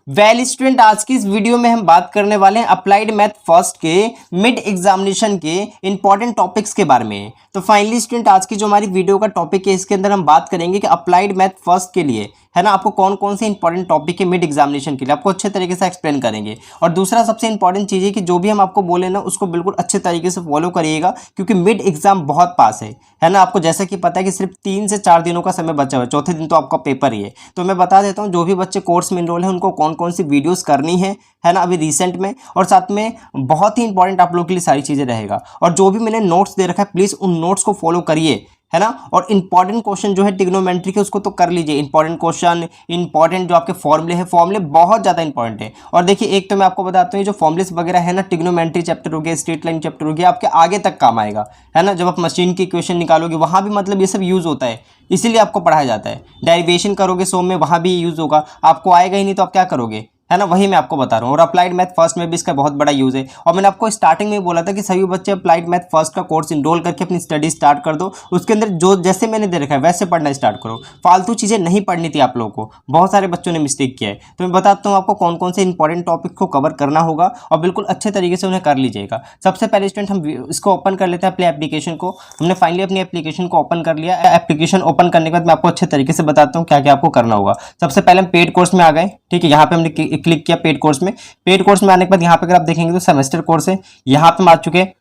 Well student, आज की इस वीडियो में हम बात करने वाले हैं अप्लाइड मैथ फर्स्ट के मिड एग्जामिनेशन के इंपॉर्टेंट टॉपिक्स के बारे में। तो फाइनली स्टूडेंट, आज की जो हमारी वीडियो का टॉपिक है इसके अंदर हम बात करेंगे कि अप्लाइड मैथ फर्स्ट के लिए है ना, आपको कौन कौन से इंपॉर्टेंट टॉपिक है मिड एग्जामिनेशन के लिए आपको अच्छे तरीके से एक्सप्लेन करेंगे। और दूसरा सबसे इंपॉर्टेंट चीज़ है कि जो भी हम आपको बोले ना उसको बिल्कुल अच्छे तरीके से फॉलो करिएगा, क्योंकि मिड एग्जाम बहुत पास है ना। आपको जैसा कि पता है कि सिर्फ 3 से 4 दिनों का समय बचा हुआ है, चौथे दिन तो आपका पेपर ही है। तो मैं बता देता हूँ जो भी बच्चे कोर्स में इनरोल है उनको कौन कौन सी वीडियोस करनी है ना, अभी रिसेंट में। और साथ में बहुत ही इंपॉर्टेंट आप लोगों के लिए सारी चीज़ें रहेगा। और जो भी मैंने नोट्स दे रखा है प्लीज़ उन नोट्स को फॉलो करिए, है ना। और इंपॉर्टेंट क्वेश्चन जो है ट्रिग्नोमेट्री के उसको तो कर लीजिए। इंपॉर्टेंट क्वेश्चन, इंपॉर्टेंट जो आपके फॉर्मूले हैं, फॉर्मूले बहुत ज़्यादा इंपॉर्टेंट है। और देखिए, एक तो मैं आपको बताता हूँ, जो फॉर्मूलेस वगैरह है ना, ट्रिग्नोमेट्री चैप्टर हो गया, स्ट्रेट लाइन चैप्टर हो गया, आपके आगे तक काम आएगा, है ना। जब आप मशीन की इक्वेशन निकालोगे वहाँ भी मतलब ये सब यूज़ होता है, इसीलिए आपको पढ़ाया जाता है। डेरिवेशन करोगे सो में, वहाँ भी यूज़ होगा। आपको आएगा ही नहीं तो आप क्या करोगे, है ना। वही मैं आपको बता रहा हूँ। और अप्लाइड मैथ फर्स्ट में भी इसका बहुत बड़ा यूज़ है। और मैंने आपको स्टार्टिंग में बोला था कि सभी बच्चे अप्लाइड मैथ फर्स्ट का कोर्स इनरोल करके अपनी स्टडी स्टार्ट कर दो। उसके अंदर जो जैसे मैंने दे रखा है वैसे पढ़ना स्टार्ट करो। फालतू चीज़ें नहीं पढ़नी थी आप लोगों को, बहुत सारे बच्चों ने मिस्टेक किया है। तो मैं बताता हूँ आपको कौन कौन से इंपॉर्टेंट टॉपिक को कवर करना होगा और बिल्कुल अच्छे तरीके से उन्हें कर लीजिएगा। सबसे पहले स्टूडेंट हम इसको ओपन कर लेते हैं, अपने एप्लीकेशन को। हमने फाइनली अपनी एप्लीकेशन को ओपन कर लिया। एप्लीकेशन ओपन करने के बाद मैं आपको अच्छे तरीके से बताता हूँ क्या क्या आपको करना होगा। सबसे पहले हम पेड कोर्स में आ गए, ठीक है। यहाँ पे हमने क्लिक किया पेड कोर्स में। पेड कोर्स में आने के बाद यहाँ पे अगर आप देखेंगे तो सेमेस्टर कोर्स है, यहाँ पे हम आ चुके हैं।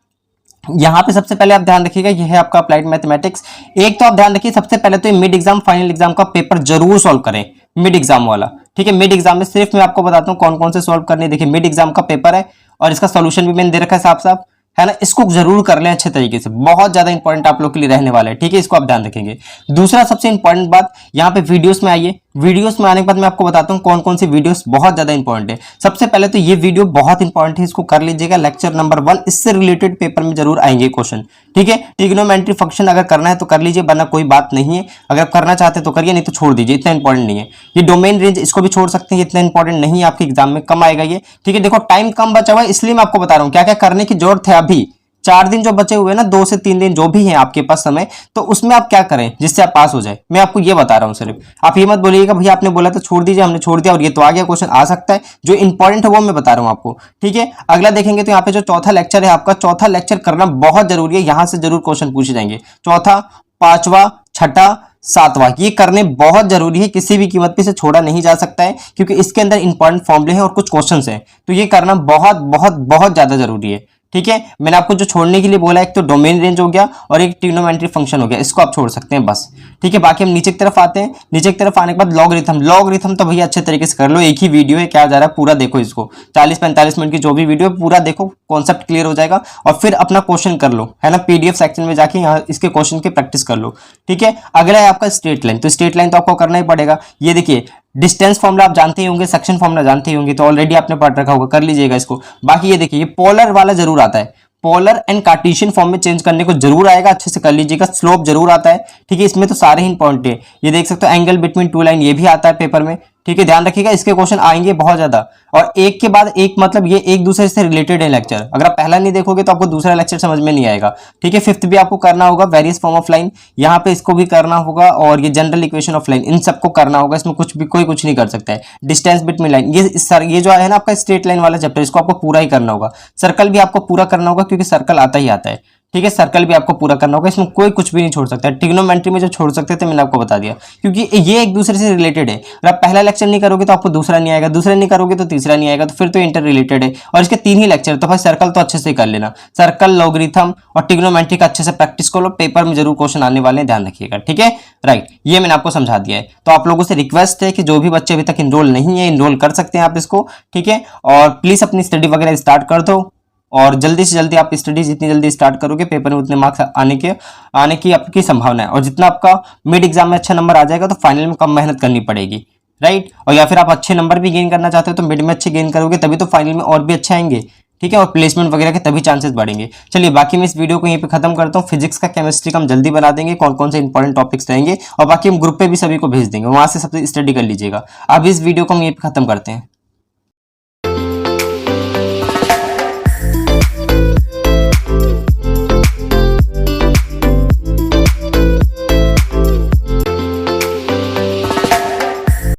यहाँ पे सबसे पहले आप ध्यान रखिएगा, ये है आपका अप्लाइड मैथमेटिक्स। एक तो आप ध्यान रखिए, सबसे पहले तो मिड एग्जाम फाइनल एग्जाम का पेपर जरूर सॉल्व करें, मिड एग्जाम वाला, ठीक है। मिड एग्जाम में सिर्फ मैं आपको बताता हूँ कौन कौन से सॉल्व करने। देखिए, मिड एग्जाम का पेपर है और इसका सोल्यूशन भी मैंने दे रखा है साफ साफ, है ना। इसको जरूर कर लें अच्छे तरीके से, बहुत ज्यादा इंपॉर्टेंट आप लोग के लिए रहने वाला है, ठीक है। इसको आप ध्यान रखेंगे। दूसरा सबसे इंपॉर्टेंट बात, यहाँ पे वीडियोस में आइए। वीडियोस में आने के बाद मैं आपको बताता हूँ कौन कौन सी वीडियोस बहुत ज्यादा इंपॉर्टेंट है। सबसे पहले तो ये वीडियो बहुत इंपॉर्टेंट है, इसको कर लीजिएगा। लेक्चर नंबर 1, इससे रिलेटेड पेपर में जरूर आएंगे क्वेश्चन, ठीक है। ट्रिग्नोमेट्री फंक्शन अगर करना है तो कर लीजिए, वरना कोई बात नहीं है। अगर आप करना चाहते तो करिए, नहीं तो छोड़ दीजिए, इतना इंपॉर्टेंट नहीं है। ये डोमेन रेंज, इसको भी छोड़ सकते हैं, इतना इंपॉर्टेंट नहीं है, आपके एग्जाम में कम आएगा ये, ठीक है। देखो टाइम कम बचा हुआ है, इसलिए मैं आपको बता रहा हूँ क्या क्या करने की जरूरत है। अभी 4 दिन जो बचे हुए हैं ना, 2 से 3 दिन जो भी हैं आपके पास समय, तो उसमें आप क्या करें जिससे आप पास हो जाए। मैं आपको ये बता रहा हूं सिर्फ। आप ये मत बोलिएगा भैया आपने बोला तो छोड़ दीजिए, हमने छोड़ दिया और ये तो आ गया क्वेश्चन। आ सकता है, जो इंपॉर्टेंट है वो मैं बता रहा हूं आपको, ठीक है। अगला देखेंगे तो यहाँ पे जो चौथा लेक्चर है आपका, चौथा लेक्चर करना बहुत जरूरी है। यहां से जरूर क्वेश्चन पूछे जाएंगे। चौथा, पांचवा, छठा, सातवां, ये करने बहुत जरूरी है। किसी भी कीमत पे इसे छोड़ा नहीं जा सकता है, क्योंकि इसके अंदर इंपॉर्टेंट फॉर्मूले हैं और कुछ क्वेश्चंस हैं, तो ये करना बहुत बहुत बहुत ज्यादा जरूरी है, ठीक है। मैंने आपको जो छोड़ने के लिए बोला, एक तो डोमेन रेंज हो गया और एक ट्रिग्नोमेट्री फंक्शन हो गया, इसको आप छोड़ सकते हैं बस, ठीक है। बाकी हम नीचे की तरफ आते हैं। नीचे की तरफ आने के बाद लॉगरिथम तो भैया अच्छे तरीके से कर लो, एक ही वीडियो है, क्या जा रहा है पूरा देखो इसको। 40-45 मिनट की जो भी वीडियो है पूरा देखो, कॉन्सेप्ट क्लियर हो जाएगा। और फिर अपना क्वेश्चन कर लो, है ना। पीडीएफ सेक्शन में जाके यहाँ इसके क्वेश्चन की प्रैक्टिस कर लो, ठीक है। अगला है आपका स्ट्रेट लाइन, तो स्ट्रेट लाइन तो आपको करना ही पड़ेगा। ये देखिए, डिस्टेंस फॉर्मूला आप जानते ही होंगे, सेक्शन फॉर्मूला जानते ही होंगे, तो ऑलरेडी आपने पढ़ रखा होगा, कर लीजिएगा इसको। बाकी ये देखिए, ये पोलर वाला जरूर आता है, पोलर एंड कार्टेशियन फॉर्म में चेंज करने को जरूर आएगा, अच्छे से कर लीजिएगा। स्लोप जरूर आता है, ठीक है। इसमें तो सारे ही इंपॉर्टेंट है। ये देख सकते हो, एंगल बिटवीन 2 लाइन, ये भी आता है पेपर में, ठीक है। ध्यान रखिएगा, इसके क्वेश्चन आएंगे बहुत ज्यादा, और एक के बाद एक, मतलब ये एक दूसरे से रिलेटेड है लेक्चर। अगर आप पहला नहीं देखोगे तो आपको दूसरा लेक्चर समझ में नहीं आएगा, ठीक है। 5th भी आपको करना होगा, वेरियस फॉर्म ऑफ लाइन, यहाँ पे इसको भी करना होगा। और ये जनरल इक्वेशन ऑफ लाइन, इन सबको करना होगा। इसमें कुछ भी कोई कुछ नहीं कर सकता है। डिस्टेंस बिटवीन लाइन, ये जो है ना आपका स्ट्रेट लाइन वाला चैप्टर, इसको आपको पूरा ही करना होगा। सर्कल भी आपको पूरा करना होगा, क्योंकि सर्कल आता ही आता है, ठीक है। सर्कल भी आपको पूरा करना होगा, इसमें कोई कुछ भी नहीं छोड़ सकता है। ट्रिग्नोमेट्री में जो छोड़ सकते थे मैंने आपको बता दिया, क्योंकि ये एक दूसरे से रिलेटेड है। अगर आप पहला लेक्चर नहीं करोगे तो आपको दूसरा नहीं आएगा, दूसरा नहीं करोगे तो तीसरा नहीं आएगा, तो फिर तो इंटर रिलेटेड है। और इसके 3 ही लेक्चर, तो भाई सर्कल तो अच्छे से कर लेना। सर्कल, लॉगरिथम और ट्रिग्नोमेट्री का अच्छे से प्रैक्टिस कर लो, पेपर में जरूर क्वेश्चन आने वाले हैं, ध्यान रखिएगा, ठीक है। राइट, ये मैंने आपको समझा दिया है। तो आप लोगों से रिक्वेस्ट है कि जो भी बच्चे अभी तक इनरोल नहीं है, इनरोल कर सकते हैं आप इसको, ठीक है। और प्लीज अपनी स्टडी वगैरह स्टार्ट कर दो, और जल्दी से जल्दी आप स्टडी जितनी जल्दी स्टार्ट करोगे, पेपर में उतने मार्क्स आने की आपकी संभावना है। और जितना आपका मिड एग्जाम में अच्छा नंबर आ जाएगा तो फाइनल में कम मेहनत करनी पड़ेगी, राइट। और या फिर आप अच्छे नंबर भी गेन करना चाहते हो तो मिड में अच्छे गेन करोगे, तभी तो फाइनल में और भी अच्छे आएंगे, ठीक है। और प्लेसमेंट वगैरह के तभी चांसेस बढ़ेंगे। चलिए, बाकी मैं इस वीडियो को यहीं पे खत्म करता हूँ। फिजिक्स का, केमिस्ट्री का हम जल्दी बना देंगे, कौन कौन से इंपॉर्टेंट टॉपिक्स रहेंगे, और बाकी हम ग्रुप पे भी सभी को भेज देंगे, वहां से सबसे स्टडी कर लीजिएगा। अब इस वीडियो को हम यहीं पे खत्म करते हैं।